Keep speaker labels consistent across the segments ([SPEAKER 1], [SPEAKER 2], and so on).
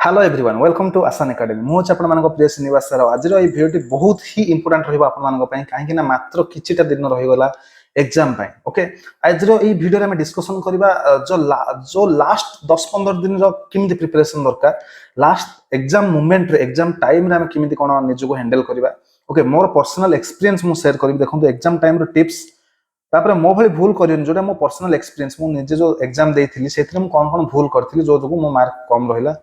[SPEAKER 1] Hello everyone welcome to आसान academy मुझे आप प्रिय श्रीनिवास सर आज भिडियो बहुत ही इंपोर्टाट रही कहीं मात्र किछिटा दिन रहीगला एग्जाम ओके आज भिडियो में डिस्कसन करबा जो लास्ट 10-15 दिन किमिति प्रिपरेशन दरकार लास्ट एग्जाम मोमेंट रे एग्जाम टाइम रे किमिति कोन निजको हैंडल करबा ओके मोर पर्सनल एक्सपीरियंस मु शेयर करबी देखंतु एग्जाम टाइम रे टिप्स तापर मो भली भूल करियन जोटा मो पर्सनल एक्सपीरियंस मु निजे जो एग्जाम देइथिली सेथरे मु कोन कोन भूल करथिली जो जो मो मार्क कम रहिला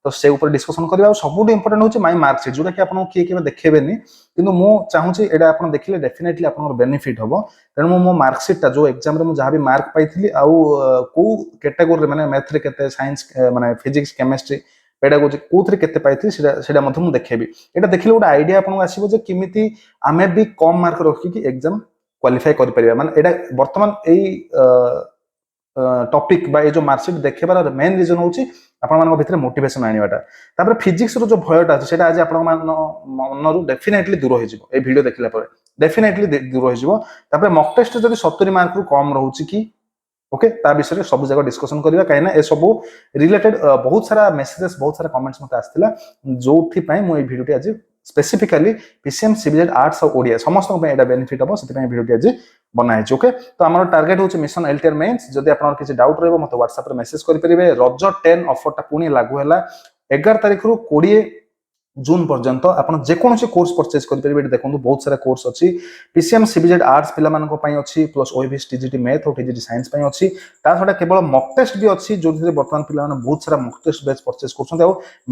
[SPEAKER 1] तो से ऊपर डिस्कशन करबा सबुठ इंपोर्टेंट होची माय मार्कशीट जोटा कि आपन किए किबा देखेबेनी किंतु मु चाहूची एडा आपन देखिले डेफिनेटली आपन बेनिफिट हबो तेनु मो मार्कशीट ता जो एग्जाम रे मु जहां भी मार्क पाइथिली आउ को कैटेगरी रे माने मैथ रे केते साइंस माने फिजिक्स केमिस्ट्री पेडागोजी कोथरे केते पाइथिली सेडा मधु मु देखेबी एटा देखिले गोटे आईडिया आपन आसीबो जे किमिति आमे भी कम मार्क रखि कि एग्जाम क्वालिफाई करि परिबा माने एडा वर्तमान एई टॉपिक बा ए जो मार्कशीट देखेबार मेन रीजन होची आपण मानक भितर मोटिवेशन आनिबाटा तापर फिजिक्स रो जो भयटा अछि सेटा आज आपण मान मनरु डेफिनेटली दूर होई जिवो ए वीडियो देखिला परे डेफिनेटली दूर होई जिवो तापर मॉक टेस्ट जदी 70 मार्क रु कम रहउची कि ओके ता विषय सब जगह डिस्कशन करिवा काइना ए सब रिलेटेड बहुत सारा मेसेजेस बहुत सारा कमेंट्स मते आस्थिला जोथि पई मु ए वीडियो आज स्पेसिफिकली पीसीएम सीबीजेड आर्ट्स और ओडिया समस्त पे एटा बेनिफिट हबो सेति पई वीडियो आज बनाइ छै ओके तो हमर टारगेट होचे मिशन एलटीआर मेंस जदी आपन किछि डाउट रहबो मते WhatsApp रे मेसेज करि परिबे रज 10 ऑफर ता पुनी लागू हैला 11 तारिख रु 20 जून पर्यंत आपण जे कोनोसी कोर्स परचेज करि परिबे देखंतु बहुत सारा कोर्स अछि पीसीएम सीबीजेड आर्ट्स पिला मानको पई अछि प्लस ओएवीएस टीजीटी मैथ और टीजीटी साइंस पई अछि ता छडा केवल मॉक टेस्ट भी अछि जोथि वर्तमान पिला माने बहुत सारा मॉक टेस्ट बैच परचेज करछन आ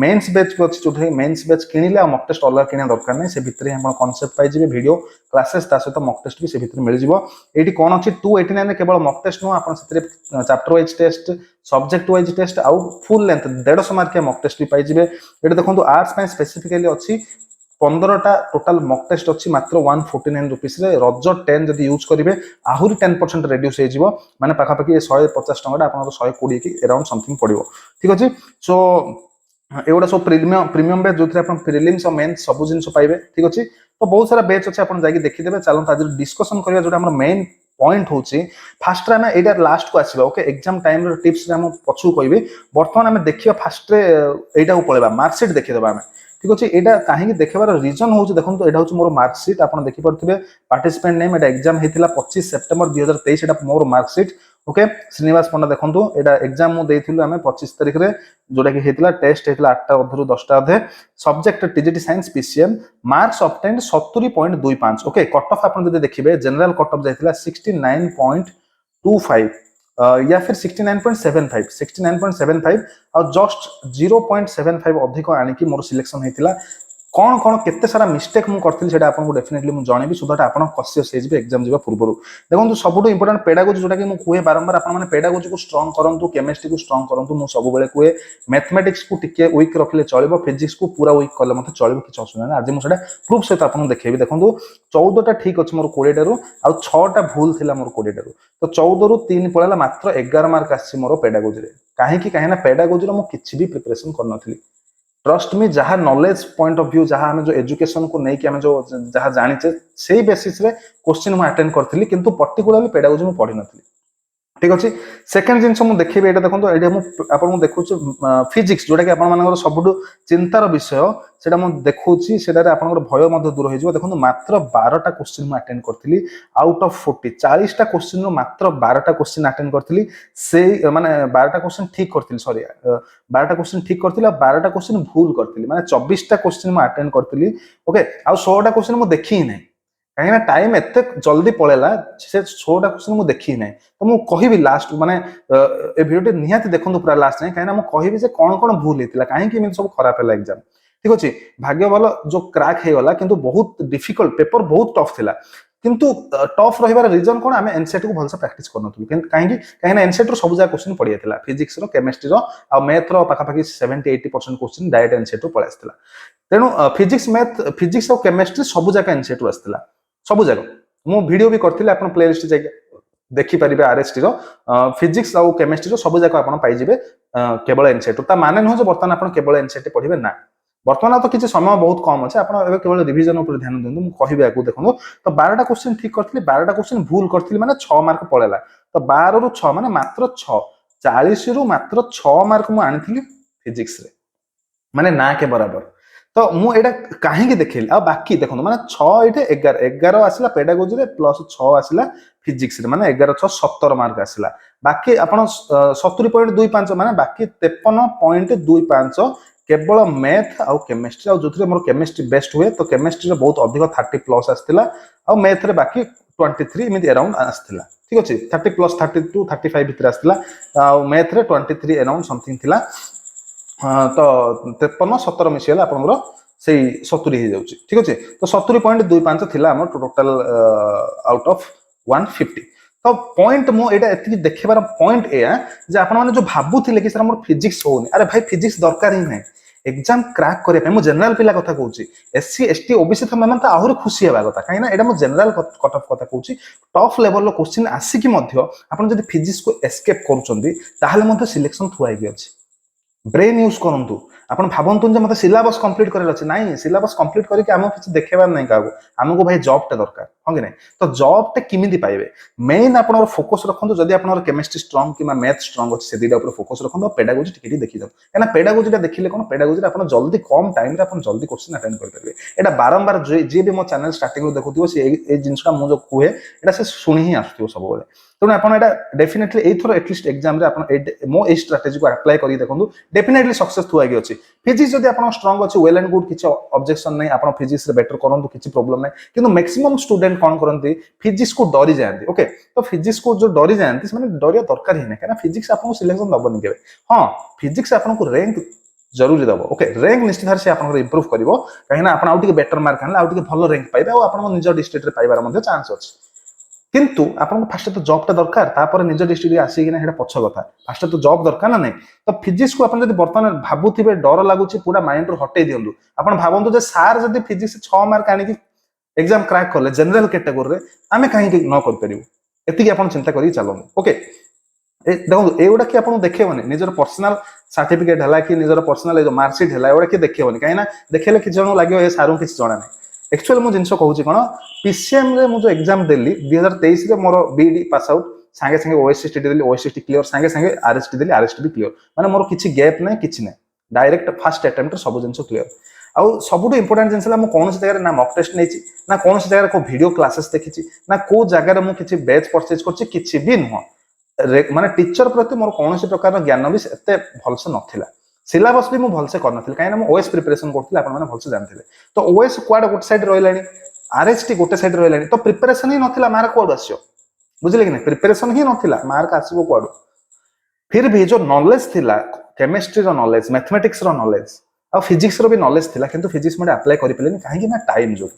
[SPEAKER 1] मेंस बैच भी अछि जोथि मेंस बैच किनिले आ मॉक टेस्ट अलग किना दरकार नै से भितरे आपण कांसेप्ट पाइ जिवे वीडियो क्लासेस ता सहित मॉक टेस्ट भी से भितरे मिल जिवो एठी कोन अछि 289 रे केवल मॉक टेस्ट नो आपण सेतरे chapter wise test subject wise test आउ फुल लेंथ 150 मार्क के मॉक टेस्ट भी पाइ जिवे एठी देखंतु आर्ट्स पई स्पेसिफिकली अछि 15टा टोटल मॉक टेस्ट अछि मात्र 149 रुपीस रे रज 10 जदी यूज करिवे आहुरी 10% रिड्यूस हे जिवो माने पाखा पाखी 150 टंका आपन 120 की अराउंड समथिंग पड़िवो ठीक अछि सो एवडा सब प्रीमियम बैच जोथि आपन प्रीलिम्स और मेंस सब जिंस पाइबे ठीक अछि तो बहुत सारा बैच अछि आपन जाकी देखि देबे चलन आज डिस्कशन करिया जोटा हमर मेन पॉइंट होची फास्ट रे एटा लास्ट को आसीबा ओके एग्जाम टाइम रे टिप्स रे हम पछु कहबे वर्तमान हम देखिया फास्ट रे एटा को पळेबा मार्कशीट देखि देबा हम ठीक अछि एटा काहे कि देखेबार रीजन होची देखंतु एटा होची मोर मार्कशीट आपन देखि परथिबे पार्टिसिपेंट नेम एटा एग्जाम हेतिला 25 सितंबर 2023 एटा मोर मार्कशीट ओके श्रीनिवास पंडा देखंतु एटा एग्जाम मु देइथिलु हमें 25 तारिख रे जोटा कि हेतिला टेस्ट हेतिला 8टा अधरु 10टा अधे subject TGT science PCM marks obtained 70.25 okay cut off आपन जदि देखिबे जनरल कट ऑफ जाइथिला 69.25 या फिर 69.75 और जस्ट 0.75 अधिक आनी कि मोर सिलेक्शन हेतिला कौन कौन केते सारा मिस्टेक मु करथिल सेटा आपन को डेफिनेटली मु जणेबी सो दैट आपन कॉन्शियस हे जिवे एग्जाम जिवा पूर्वरु देखंतु सबुटो इंपोर्टेंट पेडागोजी जोटा कि मु कुए बारंबार आपन माने पेडागोजी को स्ट्रांग करंतु केमिस्ट्री को स्ट्रांग करंतु मु सब बेले कुए मैथमेटिक्स को टिके वीक रखले चलिबो फिजिक्स को पूरा वीक करले मते चलिबो कि असुविधा नै आज मु सेटा प्रूफ सहित आपन देखेबी देखंतु 14 टा ठीक अछि मोर 20 टारु आ 6 टा भूल थिला मोर 20 टारु तो 14 रु 3 पळला मात्र 11 मार्क आछि मोर पेडागोजी रे काहे ना पेडागोजी रो मु किछि भी प्रिपरेशन करनथली ट्रस्ट मी जहाँ नॉलेज पॉइंट ऑफ व्यू जहाँ जो एजुकेशन को नहीं कि जो जहाँ जानिचे से बेसिस रे क्वेश्चन मु अटेंड करथिली किंतु पर्टिकुलरली पेडागोजी मु पढि नथली ठीक अछि सेकंड जिंस मु देखिबे एटा देखंतो एटा मु आपन मु देखुछु फिजिक्स जोटा कि आपन मानकर सबुडु चिंतार विषय सेटा मु देखुछि सेटा रे आपनकर भय मध्ये दूर होई जिवो देखंतो मात्र 12 टा क्वेश्चन मु अटेंड करथिली आउट ऑफ 40 टा क्वेश्चन रो मात्र 12 टा क्वेश्चन अटेंड करथिली से माने 12 टा क्वेश्चन ठीक करथिली सॉरी 12 टा क्वेश्चन ठीक करथिला 12 टा क्वेश्चन भूल करथिली माने 24 टा क्वेश्चन मु अटेंड करथिली ओके आ 16 टा क्वेश्चन मु देखि नै कहीं ना टाइम एते जल्दी पळेला से 16 टा क्वेश्चन मु देखि नै तो मु कहिबी लास्ट माने ए वीडियो निहाती देखंतु पूरा लास्ट नै कहीं ना मु कहिबी जे कोन कोन भूल हेतिला काहे कि मे सब खराब हैला एग्जाम ठीक अछि भाग्य भलो जो क्रैक हे गला किंतु बहुत डिफिकल्ट पेपर बहुत टफ थिला किंतु टफ रहिबार रीजन कोन हमें एनसीईआरटी को भलसे प्रैक्टिस करनथु काहे ना एनसीईआरटी रो सब जा क्वेश्चन पडिया थिला फिजिक्स रो केमिस्ट्री रो आ मैथ रो पाखा पाखी 70-80% क्वेश्चन डायरेक्ट एनसीईआरटी पळे आस्थिला तेनु फिजिक्स और केमिस्ट्री सब जा एनसीईआरटी आस्थिला सब जगह मु वीडियो भी करथिले आपन प्लेलिस्ट जाके देखि परिबे आरएसटी रो फिजिक्स और केमिस्ट्री रो सब जगह आपन पाइ जिवे केवल एनसीईआरटी ता माने न हो जे वर्तमान आपन केवल एनसीईआरटी पढिबे ना वर्तमान तो किछि समय बहुत कम अछि आपन एबे केवल रिवीजन ऊपर ध्यान देंतु मु कहिबे आकु देखंतु तो 12 टा क्वेश्चन ठीक करथिले 12 टा क्वेश्चन भूल करथिले माने 6 मार्क पळेला तो 12 रु 6 माने मात्र 6 40 रु मात्र 6 मार्क मु आनिथिली फिजिक्स रे माने ना के बराबर। तो मु एटा काहे देखिली आ बाकी देखो माने 6 एटे 11 11 आसला पेडागोजी रे प्लस 6 आसला फिजिक्स रे माने 11 6 17 मार्क आसला बाकी आपण 70.25 माने बाकी 53.25 केवल मैथ आउ केमिस्ट्री आउ जोथरे मोर केमिस्ट्री बेस्ट हुए तो केमिस्ट्री रे बहुत अधिक 30 प्लस आस्थिला आउ मैथ रे बाकी 23 एमिति अराउंड आस्थिला ठीक अछि 30 प्लस 32 35 भितर आस्थिला आउ मैथ रे 23 अराउंड समथिंग थिला तो 53 17 मिसिगला आपनकर सेई 70 हो जाउची ठीक अछि तो 70.25 थिला हमर टोटल आउट ऑफ 150 तो पॉइंट मो एटा एति देखिबार पॉइंट ए जे आपन माने जो भाबुथिले कि सर हमर फिजिक्स होनी अरे भाई फिजिक्स दरकार ही नै एग्जाम क्रैक करे पे मो जनरल पिला कथा कहूची एससी एसटी ओबीसी त मन त आहुर खुशी हेबा कथा काहे ना एटा मो जनरल कट ऑफ कथा कहूची टफ लेवल रो क्वेश्चन आसी कि मध्य आपन जदि फिजिक्स को एस्केप करूचंदी ताहाले मध्य सिलेक्शन थुआई गि अछि ब्रेन यूज करंतु आपण भाबंतु जे मते सिलेबस कंप्लीट करे अछि नाही सिलेबस कंप्लीट करी के हम किछ देखेबार नाही कागो हमको भाई जॉब टे दरकार हो कि नाही तो जॉब टे किमिति पाइबे मेन आपण फोकस रखंतु जदि आपण केमिस्ट्री स्ट्रांग कि मैथ स्ट्रांग अछि से दिडा ऊपर फोकस रखंतु पेडागोजी टिके देखि दो एना पेडागोजी टा देखिले कोन पेडागोजी रे आपण जल्दी कम टाइम रे आपण जल्दी क्वेश्चन अटेंड कर परबे एटा बारंबार जे भी मो चैनल स्टार्टिंग रो देखुथिबो से ए जिंसटा मु जो कुहे एटा से सुनी ही आस्थिबो सब बेले तेणु आपड़ डेफिनेटली एथर एटलिस्ट एग्जाम मो ए स्ट्राटेजी को अप्लाई करी देखो डेफिनेटली सक्सेस थुआगी अच्छी फिजिक्स जब आप स्ट्रंग अच्छे वेल एंड गुड किसी ऑब्जेक्शन नहीं आप फिजिक्स बेटर करूँ किसी प्रोब्लेम नहीं किंतु मैक्सिमम स्टूडेंट कौन करती फिजिक्स को डरी जाती ओके तो फिजिक्स को जो डरी जाती से डरिया दरकार ही नहीं कहीं फिजिक्स आपको सिलेक्शन दबनी के हाँ फिजिक्स आपको रैंक जरूरी दब ओके रैंक निश्चित भाव से आप इंप्रूव कर कहीं आप बेटर मार्क आने आउ भल रैंक पाइबे और निज डिस्ट्रिक्ट में पाइबार चांस अच्छे किंतु आपको फास्ट तो जॉब टा दरकार तापर निज डिस्ट्रिक्ट आसिकिना हेटा पछ कथा फास्ट तो जॉब दरकार ना नहीं तो फिजिक्स को अपन जदि वर्तमान भाबुथिबे डर लागुची पूरा माइंड रो हटै दियंतु अपन भाबंतु जे सार जदि फिजिक्स 6 मार्क आनी कि एग्जाम क्रैक करले जनरल कैटेगरी रे आमे काहे कि न कर परिबो एतिकी अपन चिंता करी चलम ओके ए देखो एउडा कि अपन देखेबनी निजर पर्सनल सर्टिफिकेट हला कि निजर पर्सनल जो मार्कशीट हला एउडा कि देखेबनी काहे ना देखेले कि जण लागियो ए सारू किछ जणा नै एक्चुअली मु जिंस कहूची कोन पीसीएम रे मु जो एग्जाम देली 2023 रे मोर बीडी पास आउट संगे संगे ओएसटी देली ओएसटी क्लियर संगे संगे आरएसटी देली आरएसटी भी क्लियर माने मोर किछि गैप नै किछि नै डायरेक्ट फर्स्ट अटेम्प्ट सब जिंस क्लियर आउ सबुटो इंपोर्टेंट जिंस ला मु कोन से जगह ना मॉक टेस्ट नेछि ना कोन से जगह को वीडियो क्लासेस देखिछि ना को जगह रे मु किछि बैच परचेज करछि किछि भी न माने टीचर प्रति मोर कोन से प्रकार ज्ञान भी एते भलसे नथिला सिलेबस भी मु भलसे कर नथिल काहे ना मु ओएस प्रिपरेशन करथिल आपण माने भलसे जानथिले तो ओएस क्वाड गोटे साइड रहिलानी आरएसटी गोटे साइड रहिलानी तो प्रिपरेशन ही नथिला मार्क क्वाड आसियो बुझिले कि नहीं प्रिपरेशन ही नथिला मार्क आसीबो क्वाड फिर भी जो नॉलेज थिला केमिस्ट्री रो नॉलेज मैथमेटिक्स रो नॉलेज आ फिजिक्स रो भी नॉलेज थिला किंतु फिजिक्स मडे अप्लाई करि पेलेनी काहे कि ना टाइम जो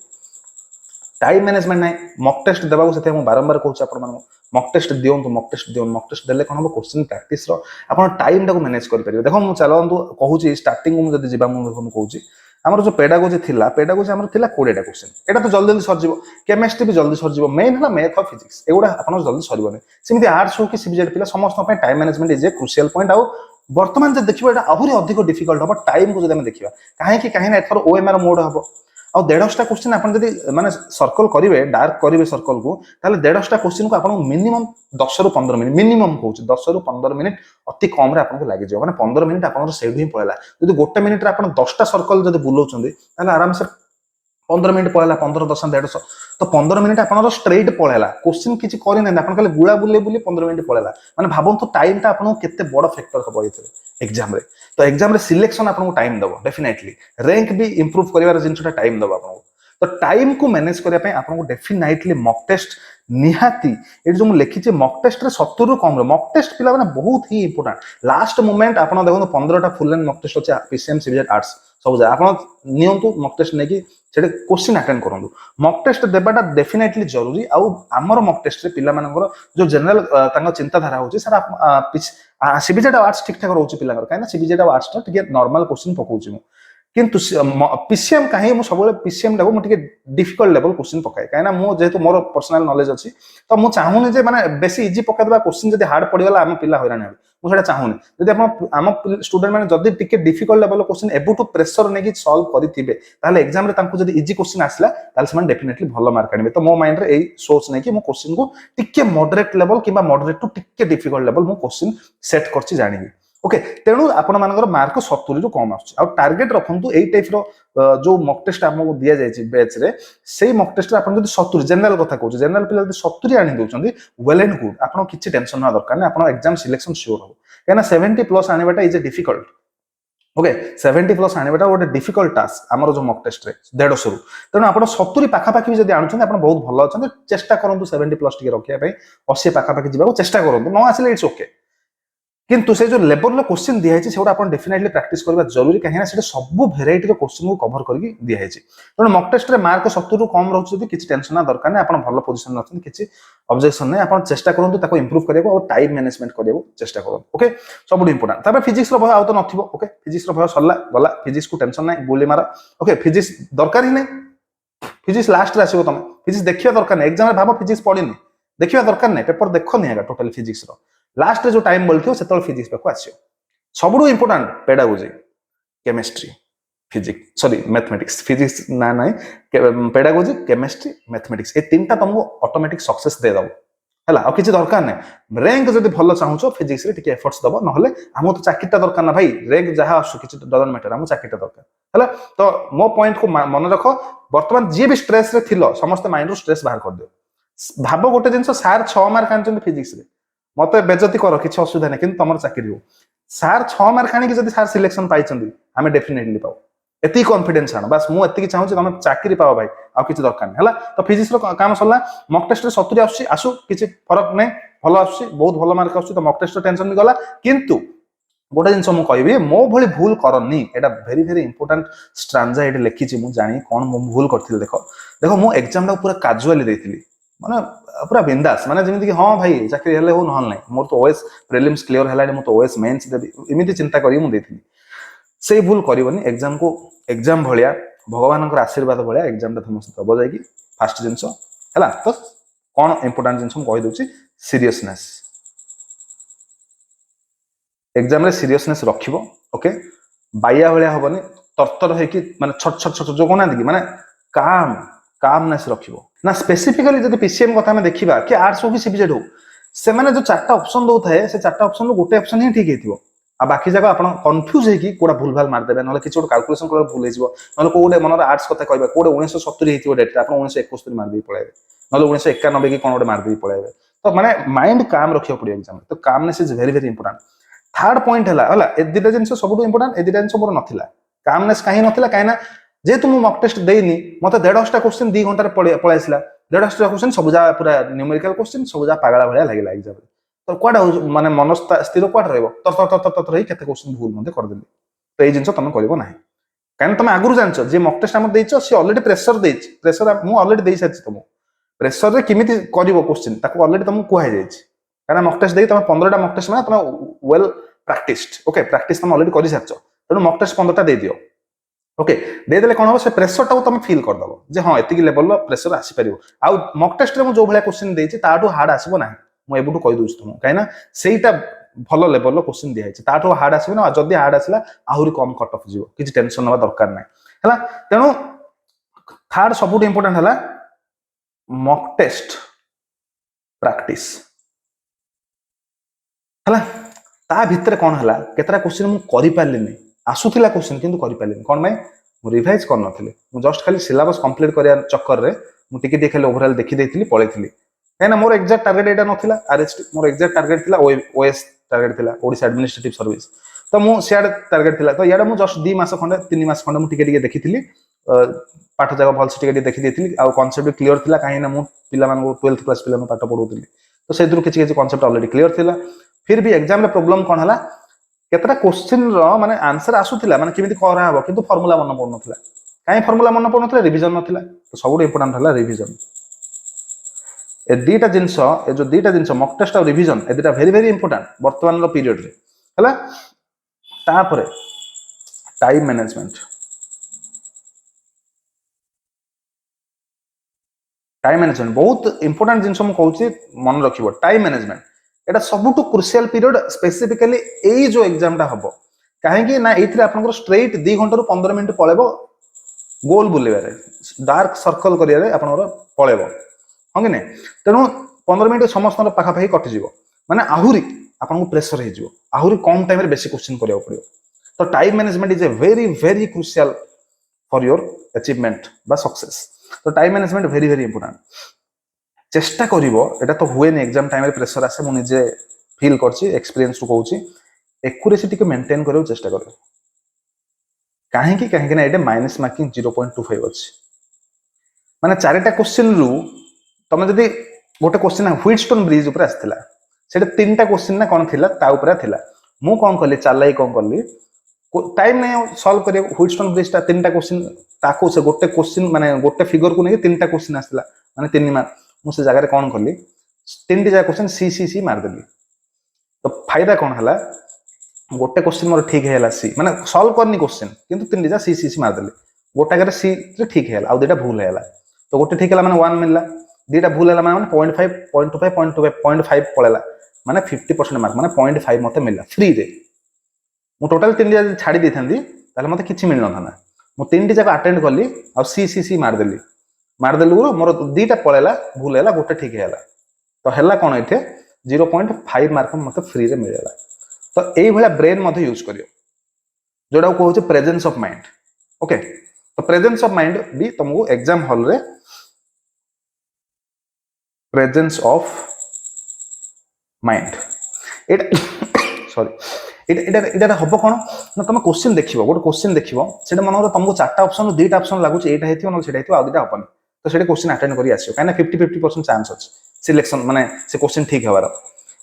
[SPEAKER 1] टाइम मैनेजमेंट नहीं मॉक टेस्ट देबाको सेते हम बारंबार कहूछ आपण माने मॉक टेस्ट दियंतु मॉक टेस्ट देले कोन हो क्वेश्चन प्रैक्टिस रो आपण टाइम टाको मैनेज करि परिबे देखो मु चलंतु कहूछ स्टार्टिंग मु जदी जिबा मु कहूछ हमर जो पेडागोजी थिला पेडागोजी हमर थिला 20 टा क्वेश्चन एटा तो जल्दी जल्दी सर जिवो केमिस्ट्री भी जल्दी सर जिवो मेन हला मैथ और फिजिक्स एगुडा आपण जल्दी सरबोनी सिमिति आर्ट्स हो कि सीबीजेड पिला समस्त पे time management is a crucial point आउ वर्तमान जे देखिबा एटा आहुरी अधिक डिफिकल्ट हो टाइम को जदि हम देखिबा काहे ना एथर ओएमआर मोड हबो आ 150 क्वेश्चन आपण जदि माने सर्कल करिवे डार्क करिवे सर्कल को ताले 150 क्वेश्चन को आपण मिनिमम 10 रु 15 मिनिट मिनिमम कहूछ 10 रु 15 मिनिट अति कम रे आपण को लागि जाय माने 15 मिनिट आपण सेड ही पळला जदि गोटे मिनिट रे आपण 10 टा सर्कल जदि बुलोचंदी ताले आराम से 15 मिनिट पळला 15 10 150 तो 15 मिनिट आपण स्ट्रेट पळला क्वेश्चन किछि करि नै आपण खाली गुळा बुले बुले 15 मिनिट पळला माने भाबंतु टाइम टा आपण केते बड़ फैक्टर हबो एथरे एग्जाम रे तो एग्जाम रे सिलेक्शन आपन को टाइम दबो डेफिनेटली रैंक भी इंप्रूव करिवार जिंसटा टाइम दबो आपन तो टाइम को मैनेज करिया पय आपन को डेफिनेटली मॉक टेस्ट निहाती ए जो लिखी छे मॉक टेस्ट रे 70 रु कम रे मॉक टेस्ट पिला माने बहुत ही इंपोर्टेंट लास्ट मोमेंट आपन देखो 15 टा फुल लेंथ मॉक टेस्ट अछि पीसीएम सीबीजेड आर्ट्स सब जा आपन नियंतु मॉक टेस्ट नै कि सेटे क्वेश्चन अटेंड करंदु मॉक टेस्ट देबाटा डेफिनेटली जरूरी आ हमर मॉक टेस्ट रे पिला मानकर जो जनरल तांगा चिंता धारा होची सर सीबीजेड आर्ट्स ठीक ठाक रहउची पिला काहे ना सीबीजेड आर्ट्स टा टिके नॉर्मल क्वेश्चन पकोउची मु किंतु पीसीएम काहे मु सबले पीसीएम डाको मु टिके डिफिकल्ट लेवल क्वेश्चन पकाय काहे ना मु जेहेतु मोर पर्सनल नॉलेज अछि तो मु चाहूनी जे माने बेसी इजी पका देबा क्वेश्चन जदी हार्ड पड़ी गला हम पिला होरान हे मु सेटा चाहूनी जदी हम स्टूडेंट माने जदी टिके डिफिकल्ट लेवल क्वेश्चन एबु टू प्रेशर नेकी सॉल्व करिथिबे ताले एग्जाम रे तांको जदी इजी क्वेश्चन आसला ताले समान डेफिनेटली भलो मार्क आनिबे तो मो माइंड रे एई सोच नै कि मु क्वेश्चन को टिके मॉडरेट लेवल किबा मॉडरेट टू टिके डिफिकल्ट लेवल मु क्वेश्चन सेट करछि जानिबी ओके तेणु आपण मानकर मार्क 70 रु कम आछी आ टार्गेट रखंतु एई टाइप रो जो मॉक टेस्ट हमको दिया जायछि बैच रे सेई मॉक टेस्ट रे आपण जदी 70 जनरल कथा कहू जनरल पिला जदी 70 आनी दोचंदी वेल एंड गुड आपण किछि टेंशन ना दरकार नै आपण एग्जाम सिलेक्शन श्योर हो केना 70 प्लस आनिबाटा is a difficult okay 70 plus आनिबाटा गोटे डिफिकल्ट टास्क हमर जो मॉक टेस्ट रे 150 रु तेणु आपण 70 पाखा पाखी जदी आनुचंदी आपण बहुत भलो अछंदी चेष्टा करंतु 70 प्लस टिके रखिया पई 80 पाखा पाखी जिबाको चेष्टा करंतु न आसिले इट्स ओके किंतु से जो लेवल रो क्वेश्चन दिया है सेटा आपण डेफिनेटली प्रैक्टिस करबा जरूरी कहिना सेटा सब वेराइटी रो क्वेश्चन को कवर करके दिया है तेणु मॉक टेस्ट रे मार्क 70 रु कम रहउछ जदी किछि टेंशन ना दरकार नै आपण भलो पोजीशन में अछन किछि ऑब्जेक्शन नै आपण चेष्टा करंतु ताको इंप्रूव करियो और टाइम मैनेजमेंट करियो चेष्टा करंतु ओके सब इंपोर्टेंट तबे फिजिक्स रो भय आउ तो नथिबो ओके फिजिक्स रो भय सरला गला फिजिक्स को टेंशन नै गोली मार ओके फिजिक्स दरकार ही नै फिजिक्स लास्ट रे आसीबो तमे फिजिक्स देखिया दरकार नै एग्जाम रे भाबो फिजिक्स पढिनी देखिया दरकार नै पेपर देखो नै आगा टोटल फिजिक्स रो लास्ट रे जो टाइम बोलथियो सेतल फिजिक्स पे को आसियो सबुडू important pedagogy chemistry physics sorry mathematics physics ना ना पेडागोजी केमिस्ट्री मैथमेटिक्स ए तीनटा तुमको ऑटोमेटिक सक्सेस दे दबो हला आ किछि दरकार नै रैंक जदी भलो चाहूछो फिजिक्स रे टिके एफर्ट्स दबो न होले हमो तो चाकिटा दरकार ना भाई रैंक जहा आसु किछि डजंट मैटर हमो चाकिटा दरकार हला तो मो पॉइंट को मन रखो वर्तमान जे भी स्ट्रेस रे थिलो समस्त माइंड रो स्ट्रेस बाहर कर दियो भाबो गोटे जिंस सार 6 मार्क आनचन फिजिक्स रे मते बेजती कर किछि असुविधा नै किंतु तमर चाकरी हो सार 6 मार्क आनी कि जदी सार सिलेक्शन पाइचंदी हमें डेफिनेटली पाओ एती कॉन्फिडेंस आनो बस मु एती चाहू तमे चाकरी पाओ भाई आ किछि दरकार नै हला तो फिजिक्स रो काम सरला मॉक टेस्ट रे 70 आसु आसु किछि फरक नै भलो आसु बहुत भलो मार्क आसु तो मॉक टेस्ट रो टेंशन गला किंतु गोटे जिंस मु कहबी मो भली भूल करनी एटा वेरी वेरी इंपोर्टेंट स्ट्रांजा एटे लिखिछि मु जानि कोन मु भूल करथिल देखो देखो मु एग्जाम दा पूरा कैजुअली देथिली माने पूरा बिंदास माने जेमिति कि हां भाई चाकरी हेले हो नहल नै मोर तो ओएस प्रीलिम्स क्लियर हेलाडी मु तो ओएस मेंस देबी एमिति चिंता करी मु देथिली से भूल करिवनी एग्जाम को एग्जाम भलिया भगवान को आशीर्वाद भलिया एग्जाम ता थमस दबो जाय कि फास्ट जिंस हला तो कोन इंपोर्टेंट जिंस मु कहि दोछि सीरियसनेस एग्जाम रे सीरियसनेस रखिबो ओके बाया भलिया होबनी तरतर हे कि माने छट छट छट जो कोना दिकी माने कामनेस रखिबो ना स्पेसिफिकली जदि पीसीएम कथा में देखिबा कि आर्ट्स हो कि सीबीजेड हो से माने जो चारटा ऑप्शन दो थाए से चारटा ऑप्शन रो गोटे ऑप्शन ही ठीक हेतिबो आ बाकी जगह आपण कंफ्यूज हे कि कोडा भूल भाल मार देबे नले किछ कैलकुलेशन कर भूल हेजिबो नले कोडे मनर आर्ट्स कथा कहबा कोडे 1970 हेतिबो डेट आपण 1971 मार देई पळाइबे नले 1991 की कोन ओडे मार देई पळाइबे तो माने माइंड काम रखियो पड़ियो एग्जाम तो calmness is very very important third point हला ए दिटा जिंस सबुठु इंपोर्टेंट ए दिटा जिंस मोर नथिला कामनेस काहे नथिला काहेना जेतु मु मॉक टेस्ट देइनी मते 1.5टा क्वेश्चन 2 घंटा रे पळाइसला 1.5टा क्वेश्चन सबुजा पूरा न्यूमेरिकल क्वेश्चन सबुजा पागला भलिया लागिला एग्जाम तो कोडा माने मन स्थिर कोड रहबो तर रही केते क्वेश्चन भूल मते कर देली तो ए जिंस तमे करबो नाही काहे तमे आगुरु जानछो जे मॉक टेस्ट हम देइछो से ऑलरेडी प्रेशर देइछ प्रेशर मु ऑलरेडी देइ सारछि तमो प्रेशर रे किमिति करबो क्वेश्चन ताको ऑलरेडी तमु कोहा जाइछ काहे मॉक टेस्ट देइ तमे 15टा मॉक टेस्ट माने तमे वेल प्रैक्टिस्ड ओके प्रैक्टिस तमे ऑलरेडी करि सारछो तनो मॉक टेस्ट 15टा दे दियो ओके दे देले कोन हो से प्रेशर टा तुम फील कर दबो जे हां एतिकी लेवल रो प्रेशर आसी परिबो आ मॉक टेस्ट रे मु जो भले क्वेश्चन देछि ताटो हार्ड आसीबो नाही मु एबुटु कहि दोछ तुम काहेना सेईटा भलो लेवल रो क्वेश्चन दिया है ताटो हार्ड आसीबो ना जदी हार्ड आसीला आहुरी कम कट ऑफ जिवो किछि टेंशन नबा दरकार नाही हला तेनु थर्ड सबुट इंपोर्टेंट हला मॉक टेस्ट प्रैक्टिस हला ता भितर कोन हला केतरा क्वेश्चन मु करि पारलिनी आसुथिला क्वेश्चन किंतु करि पारलिनी कोन मैं मु रिवाइज कर नथिले मु जस्ट खाली सिलेबस कंप्लीट करिया चक्कर रे मु टिके टिके खाली ओवरऑल देखि देथिली पळेथिली काहेना मोर एग्जैक्ट टारगेट एटा नथिला आरएसटी मोर एग्जैक्ट टारगेट थिला ओएस टारगेट थिला ओडिसा एडमिनिस्ट्रेटिव सर्विस तो मु सियाड टारगेट थिला तो याडा मु जस्ट 2 मास खंडे 3 मास खंडे मु टिके टिके देखिथिली पाठ जगह भल से टिके देखि देथिली आ कांसेप्ट क्लियर थिला काहेना मु पिला मान 12th क्लास पिला पाठ पढौथिली तो सेदुर किछि किछि कांसेप्ट ऑलरेडी क्लियर थिला फिर भी एग्जाम रे प्रॉब्लम कोन हला केतरा क्वेश्चन रो माने आंसर आसुथिला माने किमिति करा हबो किंतु फार्मूला मन पड़ नथिला काई फार्मूला मन पड़ नथिला रिवीजन नथिला तो सबुड इंपोर्टेंट हला रिवीजन ए दीटा जिंस ए जो दीटा जिंस मॉक टेस्ट और रिवीजन ए दीटा वेरी वेरी इंपोर्टेंट वर्तमान रो पीरियड रे हला तापरे टाइम मैनेजमेंट बहुत इंपोर्टेंट जिंस हम कहूची मन रखिबो टाइम मैनेजमेंट एटा सबुटु क्रुशियल पीरियड स्पेसिफिकली एई जो एग्जाम टा हबो काहे कि ना एथिरे आपनकर स्ट्रेट 2 घंटा रु 15 मिनिट पळेबो गोल बुलेबारे डार्क सर्कल करियारे आपनकर पळेबो हंगे ने तेनु 15 मिनिट समस्त पाखा पाखी कटि जिवो माने आहुरी आपको प्रेशर हो आहरी कम टाइम रे बेसी क्वेश्चन करिया पड़ियो तो time management is a very very crucial for your achievement बा सक्सेस तो time management very very important चेष्टा करिवो एटा तो हुए नहीं एग्जाम टाइम रे प्रेशर आसे मु निजे फील करछि एक्सपीरियंस टू कहूछि एक्यूरेसी टिके मेंटेन करियो चेष्टा करियो काहे ना एटा माइनस मार्किंग 0.25 अछि माने चारिटा क्वेश्चन रु तमे जदी गोटे क्वेश्चन व्हीटस्टोन ब्रिज ऊपर आस्थिला सेटा तीनटा क्वेश्चन ना कोन थिला ता ऊपर थिला मु कोन करली चालाई कोन करली टाइम नहीं सॉल्व करियो व्हीटस्टोन ब्रिज ता तीनटा क्वेश्चन ताको से गोटे क्वेश्चन माने गोटे फिगर को नहीं तीनटा क्वेश्चन आस्थिला माने 3 मार्क मु से जगह रे कोन करली तीनटी जगह क्वेश्चन सी सी सी मार देली तो फायदा कोन हला गोटे क्वेश्चन मोर ठीक हैला सी माने सॉल्व करनी क्वेश्चन किंतु तीनटी जगह सी सी सी मार देली गोटा जगह सी रे ठीक हैला आ दुटा भूल हैला तो गोटे ठीक हैला माने 1 मिलला दुटा भूल हैला माने 0.5 0.25 0.5 पळेला माने 50% मार्क माने 0.5 मते मिलला फ्री रे मु टोटल तीन जगह छाडी देथांदी ताले मते किछि मिल न थाना मु तीनटी जगह अटेंड करली आ सी सी सी मार देलु मोर दुटा पळेला भूल हैला गोटे ठीक हैला तो हैला कोन एथे 0.5 मार्क मते फ्री रे मिलेला तो एई भला ब्रेन मते यूज करियो जोडा को होचे प्रेजेंस ऑफ माइंड ओके तो प्रेजेंस ऑफ माइंड भी तुमको एग्जाम हॉल रे presence of mind at sorry एटा हबो कोन ना तुम क्वेश्चन देखिबो गोटे क्वेश्चन देखिबो सेटा मनर तुमको चारटा ऑप्शन दुटा ऑप्शन लागु छै एटा हेतियो न सेटा हेतियो आ दुटा हबन तो सेटा क्वेश्चन अटेंड करी आसियो काना 50-50% चांस अछि सिलेक्शन माने से क्वेश्चन ठीक हेबार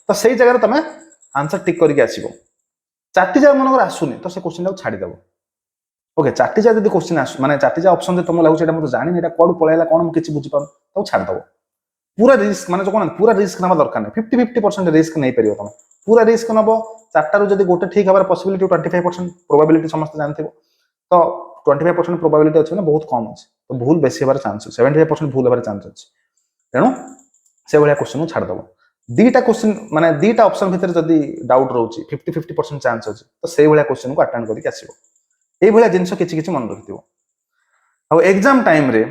[SPEAKER 1] तो सेई जगह तुम आंसर टिक करके आसीबो चारटी जगह मनर आसुनी तो से क्वेश्चन को छाडी देबो ओके चारटी जगह जदी क्वेश्चन आसु माने चारटी जगह ऑप्शन जे तुम लागु सेटा म जानि एटा कोड पळाइला कोन म किछि बुझि पाउ तो छाड दबो पूरा रिस्क माने जो कोन पूरा रिस्क नबा दरकार नै 50-50% रिस्क नै परियो तुम पूरा रिस्क नबो चारटा रु जदी गोटे ठीक हबार पॉसिबिलिटी 25% प्रोबेबिलिटी समस्त जानथिबो तो 25% प्रोबेबिलिटी अछि ना बहुत कम अछि तो भूल बेसी हबार चांस 75% भूल हबार चांस अछि तेनु से भलिया क्वेश्चन छाड़ दबो दीटा क्वेश्चन माने दीटा ऑप्शन भीतर जदी डाउट रहउची 50-50% चांस अछि तो से भलिया क्वेश्चन को अटेंड करिक आसीबो ए भलिया जिंस किछि किछि मन रखिथिबो आ एग्जाम टाइम रे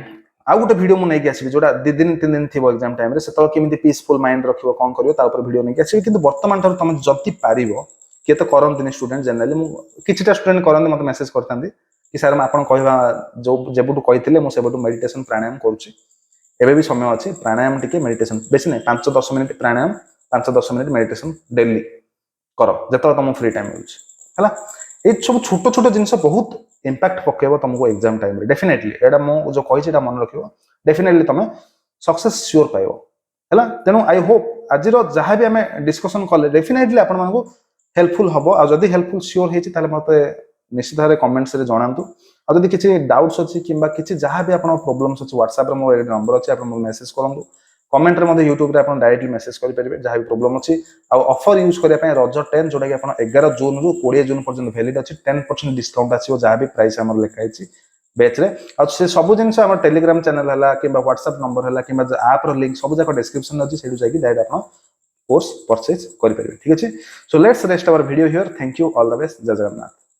[SPEAKER 1] आ गोटे वीडियो मु नै के आसीबी जोडा 2 दिन 3 दिन थिबो एग्जाम टाइम रे से तो केमिति पीसफुल माइंड रखिबो कोन करियो ता ऊपर वीडियो नै के आसीबी किंतु वर्तमान थर तमे जति पारिबो के तो करन स्टूडेंट जनरली मु किछटा स्टूडेंट करन मते मेसेज करतांदी कि सर आपण कहबा जो जेबुटु कहिथिले मु सेबुटु मेडिटेशन प्राणायाम करूची एबे भी समय अछि प्राणायाम टिके मेडिटेशन बेसी नै 5-10 मिनिट प्राणायाम 5-10 मिनिट मेडिटेशन डेली करो जतो तुम फ्री टाइम मिलुची हला ए सब छोटो छोटो जिंस बहुत इंपैक्ट पकेबो तुमको एग्जाम टाइम रे डेफिनेटली एडा मु जो कहि एटा मन रखिबो डेफिनेटली तुम सक्सेस श्योर पाइबो हला तेनु आई होप आजिरो जहां भी हमें डिस्कशन करले डेफिनेटली आपण मानको हेल्पफुल हबो आ जदी हेल्पफुल श्योर हेछि ताले मते निश्चित भाबे कमेंट्स रे जणांतु आ जदी किछि डाउट्स अछि किबा किछि जहां भी आपण प्रॉब्लम्स अछि WhatsApp रे मोर नंबर अछि आपण मेसेज करंतु कमेंट रे मते YouTube रे आपण डायरेक्टली मेसेज करि परिबे जहां भी प्रॉब्लम अछि आ ऑफर यूज करिया पय रज 10 जोडा कि आपण 11 जून रु 20 जून पर्यंत वैलिड अछि 10% डिस्काउंट आछियो जहां भी प्राइस हमर लेखा अछि बैच रे आ से सब जिंस हमर टेलीग्राम चैनल हला किबा WhatsApp नंबर हला किबा ऐप रो लिंक सब जाक डिस्क्रिप्शन अछि सेडु जाकी डायरेक्ट आपण कोर्स परचेज करि परिबे ठीक अछि so let's rest our video here thank you all the best जय जगन्नाथ।